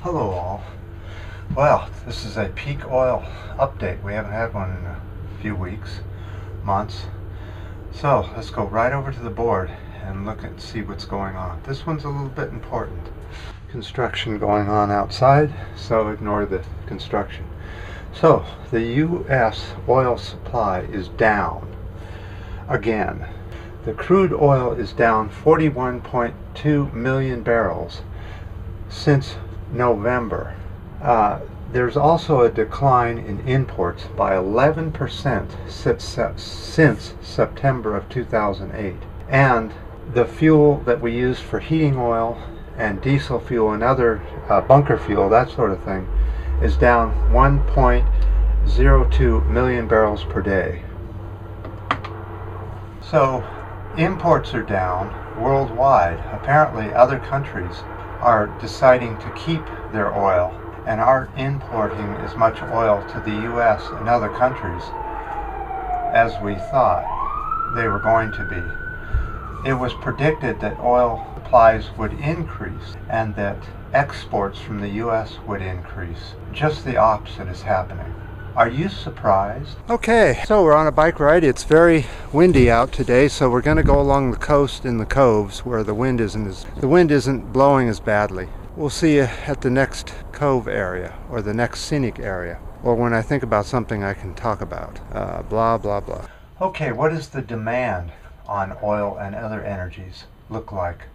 Hello all. Well, this is a peak oil update. We haven't had one in a few weeks, months. So let's go right over to the board and look and see what's going on. This one's a little bit important. Construction going on outside, so ignore the construction. So the U.S. oil supply is down again. The crude oil is down 41.2 million barrels since November. There's also a decline in imports by 11% since September of 2008. And the fuel that we use for heating oil and diesel fuel and other bunker fuel, that sort of thing, is down 1.02 million barrels per day. So imports are down worldwide. Apparently other countries are deciding to keep their oil and aren't importing as much oil to the U.S. and other countries as we thought they were going to be. It was predicted that oil supplies would increase and that exports from the U.S. would increase. Just the opposite is happening. Are you surprised? Okay, so we're on a bike ride. It's very windy out today, so we're going to go along the coast in the coves where the wind isn't blowing as badly. We'll see you at the next cove area or the next scenic area, or when I think about something I can talk about. Blah blah blah. Okay, what does the demand on oil and other energies look like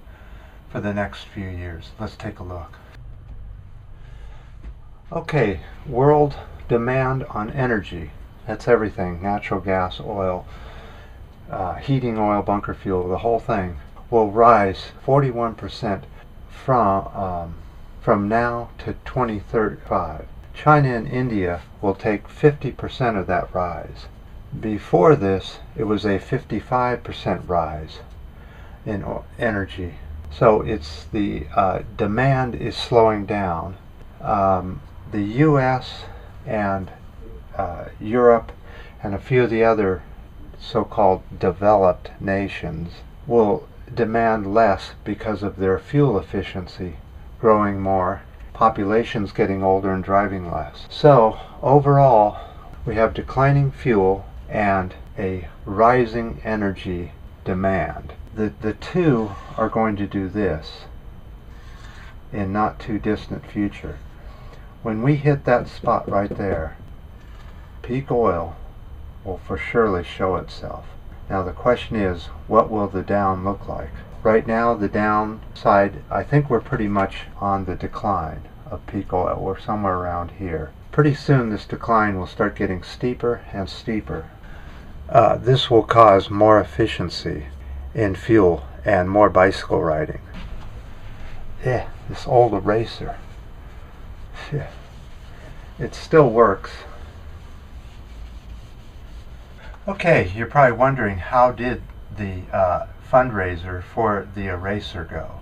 for the next few years? Let's take a look. Okay, world demand on energy, that's everything, natural gas, oil, heating oil, bunker fuel, the whole thing, will rise 41% from now to 2035. China and India will take 50% of that rise. Before this, it was a 55% rise in energy. So it's the demand is slowing down. The U.S. and Europe and a few of the other so-called developed nations will demand less because of their fuel efficiency growing more, populations getting older and driving less. So overall, we have declining fuel and a rising energy demand. The two are going to do this in not too distant future. When we hit that spot right there, peak oil will for surely show itself. Now the question is, what will the down look like? Right now the downside, I think we're pretty much on the decline of peak oil. We're somewhere around here. Pretty soon this decline will start getting steeper and steeper. This will cause more efficiency in fuel and more bicycle riding. This old eraser. It still works. Okay, you're probably wondering, how did the fundraiser for the eraser go?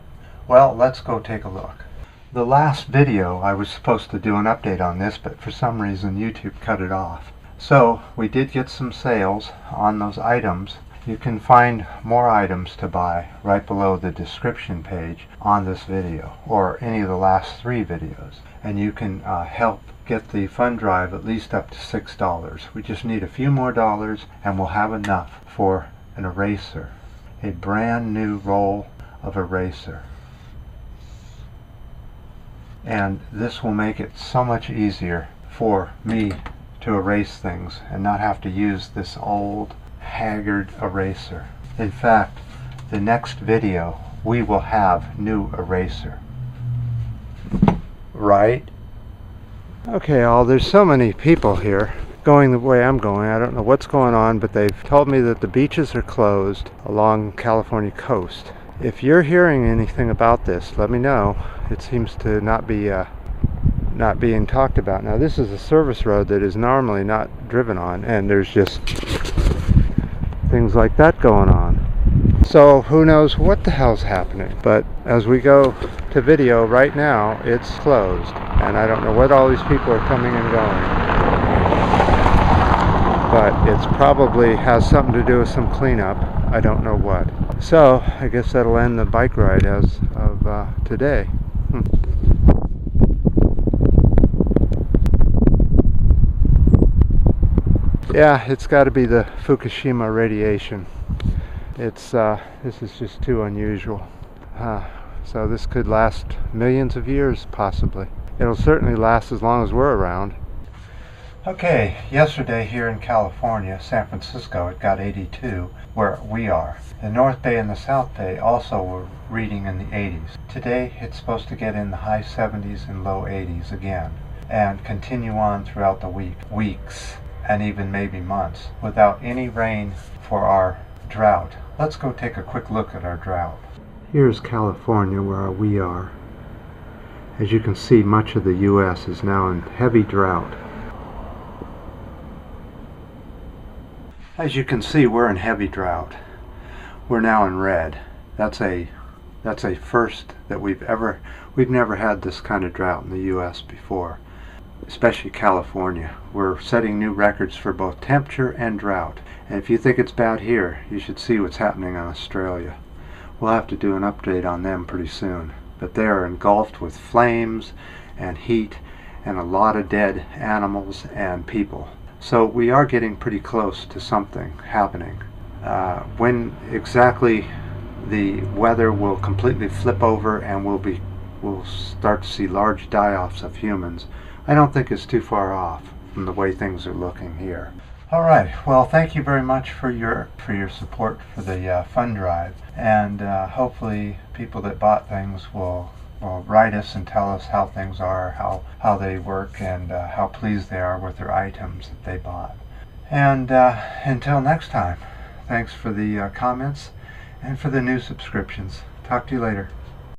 Well, let's go take a look. The last video I was supposed to do an update on this, but for some reason YouTube cut it off. So we did get some sales on those items. You can find more items to buy right below the description page on this video, or any of the last 3 videos. And you can help get the fund drive at least up to $6. We just need a few more dollars and we'll have enough for an eraser. A brand new roll of eraser. And this will make it so much easier for me to erase things and not have to use this old haggard eraser. In fact, the next video we will have new eraser. Right? Okay, there's so many people here going the way I'm going. I don't know what's going on, but they've told me that the beaches are closed along California coast. If you're hearing anything about this, let me know. It seems to not being talked about. Now this is a service road that is normally not driven on, and there's just things like that going on. So who knows what the hell's happening. But as we go to video right now, it's closed. And I don't know what all these people are coming and going. But it's probably has something to do with some cleanup. I don't know what. So I guess that'll end the bike ride as of today. Yeah, it's got to be the Fukushima radiation. This is just too unusual. So this could last millions of years, possibly. It'll certainly last as long as we're around. Okay, yesterday here in California, San Francisco, it got 82 where we are. The North Bay and the South Bay also were reading in the 80s. Today it's supposed to get in the high 70s and low 80s again, and continue on throughout the weeks, and even maybe months, without any rain for our drought. Let's go take a quick look at our drought. Here's California where we are. As you can see, much of the U.S. is now in heavy drought. As you can see, we're in heavy drought. We're now in red. That's a first that we've never had this kind of drought in the U.S. before, especially California. We're setting new records for both temperature and drought. And if you think it's bad here, you should see what's happening in Australia. We'll have to do an update on them pretty soon. But they are engulfed with flames and heat and a lot of dead animals and people. So we are getting pretty close to something happening. When exactly the weather will completely flip over and we'll start to see large die-offs of humans, I don't think it's too far off from the way things are looking here. All right. Well, thank you very much for your support for the fund drive, and hopefully people that bought things will write us and tell us how things are, how they work, and how pleased they are with their items that they bought. And until next time, thanks for the comments and for the new subscriptions. Talk to you later.